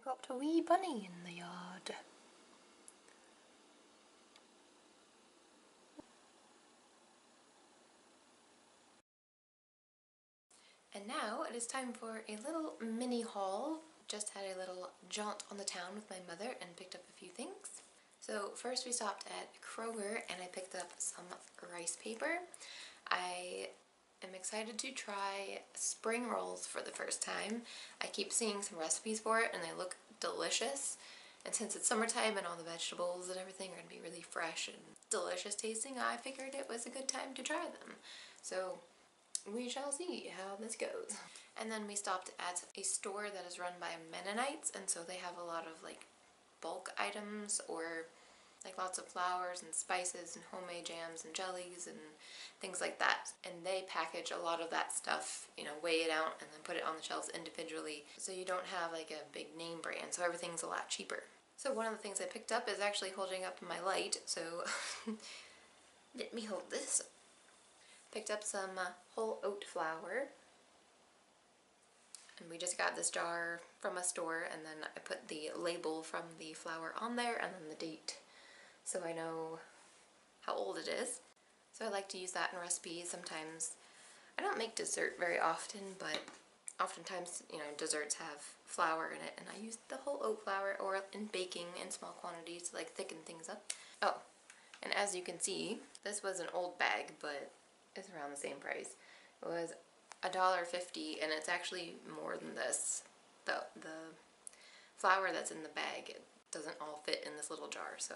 got a wee bunny in the yard. And now it is time for a little mini haul. Just had a little jaunt on the town with my mother and picked up a few things. So first we stopped at Kroger and I picked up some rice paper. I am excited to try spring rolls for the first time. I keep seeing some recipes for it and they look delicious. And since it's summertime and all the vegetables and everything are going to be really fresh and delicious tasting, I figured it was a good time to try them. So we shall see how this goes. And then we stopped at a store that is run by Mennonites, and so they have a lot of like bulk items or like lots of flours and spices and homemade jams and jellies and things like that. And they package a lot of that stuff, you know, weigh it out and then put it on the shelves individually, so you don't have like a big name brand, so everything's a lot cheaper. So one of the things I picked up is actually holding up my light, so let me hold this. Picked up some whole oat flour, and we just got this jar from a store, and then I put the label from the flour on there and then the date so I know how old it is. So I like to use that in recipes. Sometimes I don't make dessert very often, but oftentimes, you know, desserts have flour in it, and I use the whole oat flour or in baking in small quantities to like thicken things up. Oh, and as you can see, this was an old bag, but it's around the same price. It was $1.50 and it's actually more than this. The flour that's in the bag, it doesn't all fit in this little jar, so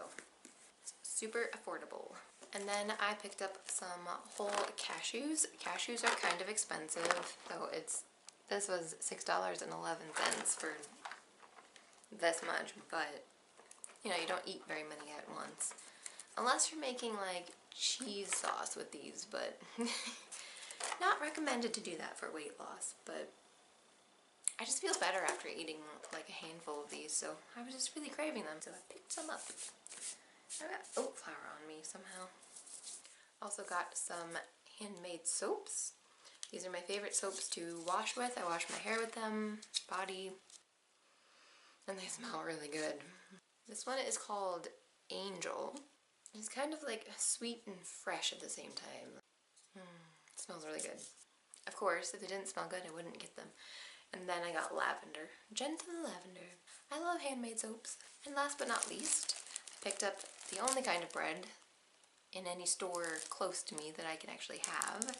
it's super affordable. And then I picked up some whole cashews. Cashews are kind of expensive, so this was $6.11 for this much, but you know, you don't eat very many at once. Unless you're making like cheese sauce with these, but not recommended to do that for weight loss. But I just feel better after eating like a handful of these, so I was just really craving them, so I picked some up. I got oat flour on me somehow. Also got some handmade soaps. These are my favorite soaps to wash with. I wash my hair with them, body, and they smell really good. This one is called Angel. It's kind of like sweet and fresh at the same time. It smells really good. Of course, if they didn't smell good, I wouldn't get them. And then I got lavender. Gentle lavender. I love handmade soaps. And last but not least, I picked up the only kind of bread in any store close to me that I can actually have.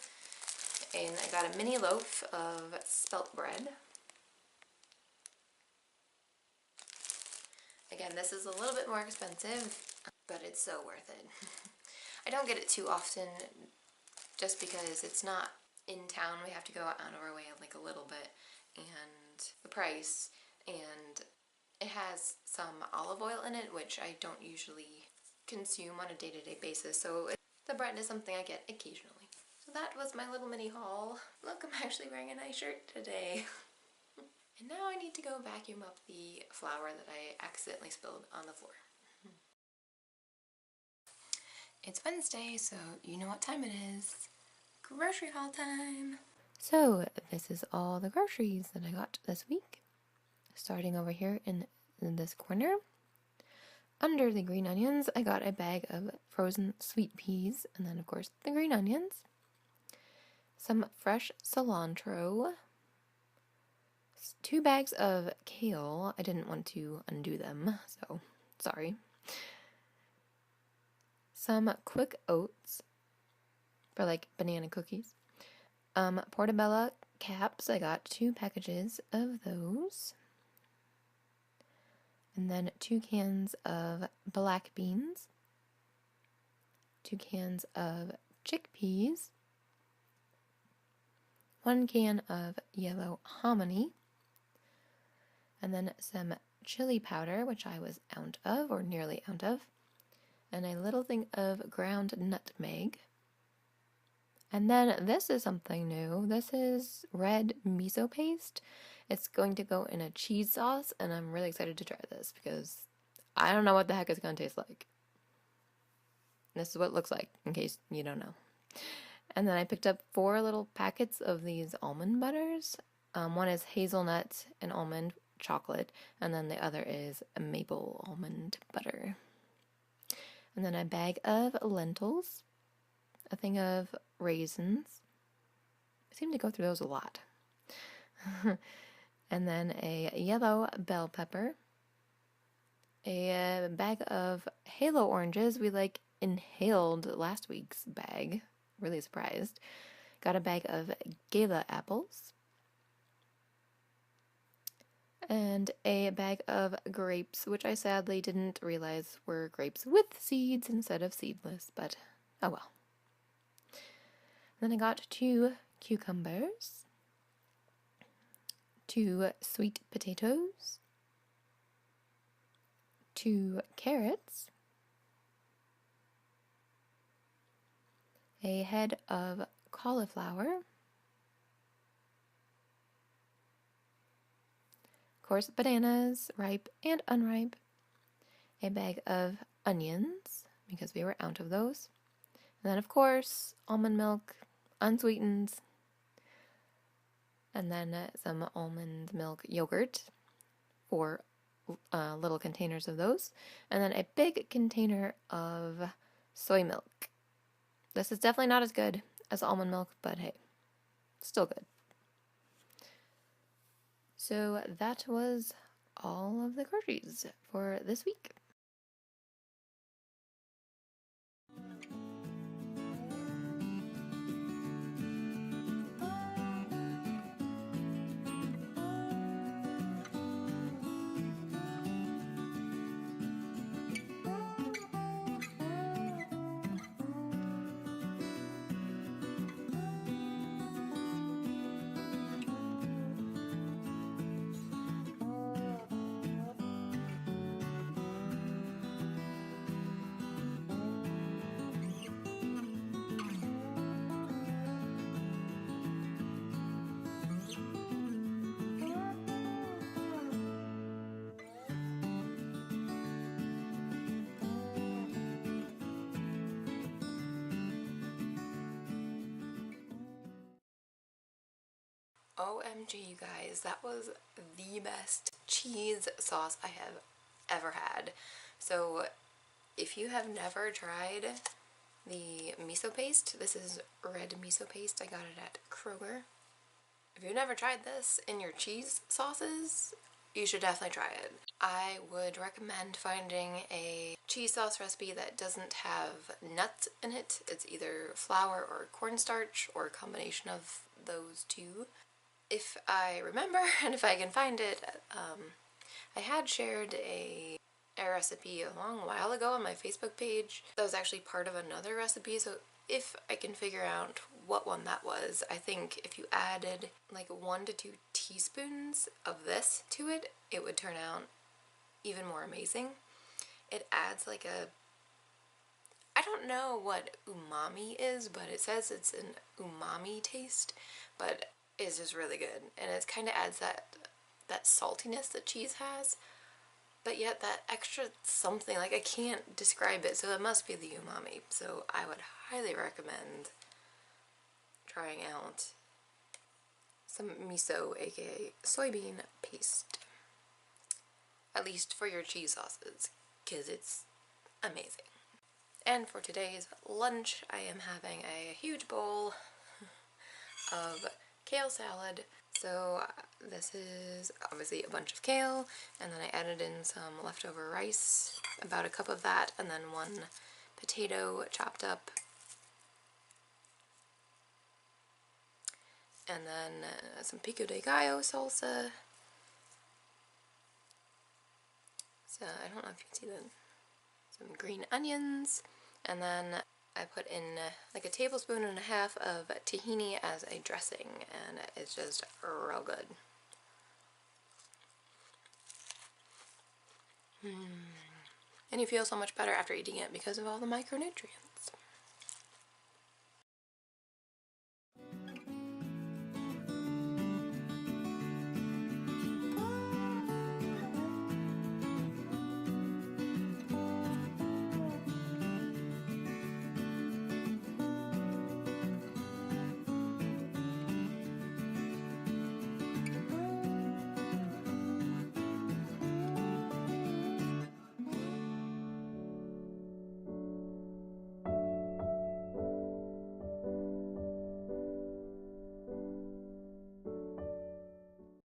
And I got a mini loaf of spelt bread. Again, this is a little bit more expensive, but it's so worth it. I don't get it too often just because it's not in town. We have to go out of our way like a little bit, and the price, and it has some olive oil in it, which I don't usually consume on a day-to-day basis, so the bread is something I get occasionally. So that was my little mini haul. Look, I'm actually wearing a nice shirt today. And now I need to go vacuum up the flour that I accidentally spilled on the floor. It's Wednesday, so you know what time it is. Grocery haul time! So this is all the groceries that I got this week. Starting over here in this corner. Under the green onions, I got a bag of frozen sweet peas, and then of course the green onions. Some fresh cilantro. 2 bags of kale. I didn't want to undo them, so sorry. Some quick oats for like banana cookies. Portobello caps. I got 2 packages of those. And then 2 cans of black beans. 2 cans of chickpeas. 1 can of yellow hominy. And then some chili powder, which I was out of, or nearly out of, and a little thing of ground nutmeg. And then this is something new. This is red miso paste. It's going to go in a cheese sauce, and I'm really excited to try this because I don't know what the heck it's going to taste like. This is what it looks like, in case you don't know. And then I picked up 4 little packets of these almond butters. One is hazelnut and almond, chocolate, and then the other is maple almond butter. And then a bag of lentils, a thing of raisins. I seem to go through those a lot. And then a yellow bell pepper, a bag of halo oranges. We inhaled last week's bag. Really surprised. Got a bag of gala apples. And a bag of grapes, which I sadly didn't realize were grapes with seeds instead of seedless, but oh well. Then I got 2 cucumbers, 2 sweet potatoes, 2 carrots, a head of cauliflower, of course bananas, ripe and unripe, a bag of onions, because we were out of those, and then of course almond milk, unsweetened, and then some almond milk yogurt, 4 little containers of those, and then a big container of soy milk. This is definitely not as good as almond milk, but hey, still good. So that was all of the groceries for this week. OMG, you guys, that was the best cheese sauce I have ever had. So if you have never tried the miso paste, this is red miso paste. I got it at Kroger. If you've never tried this in your cheese sauces, you should definitely try it. I would recommend finding a cheese sauce recipe that doesn't have nuts in it. It's either flour or cornstarch or a combination of those two. If I remember and if I can find it, I had shared a recipe a long while ago on my Facebook page that was actually part of another recipe, so if I can figure out what one that was, I think if you added like 1 to 2 teaspoons of this to it, it would turn out even more amazing. It adds like I don't know what umami is, but it says it's an umami taste, but it's just really good, and it kind of adds that saltiness that cheese has, but yet that extra something, like I can't describe it, so it must be the umami. So I would highly recommend trying out some miso, aka soybean paste, at least for your cheese sauces, because it's amazing. And for today's lunch, I am having a huge bowl of kale salad. So this is obviously a bunch of kale, and then I added in some leftover rice, about a cup of that, and then 1 potato chopped up, and then some pico de gallo salsa. So I don't know if you can see that. Some green onions, and then I put in like 1.5 tablespoons of tahini as a dressing, and it's just real good. And you feel so much better after eating it because of all the micronutrients.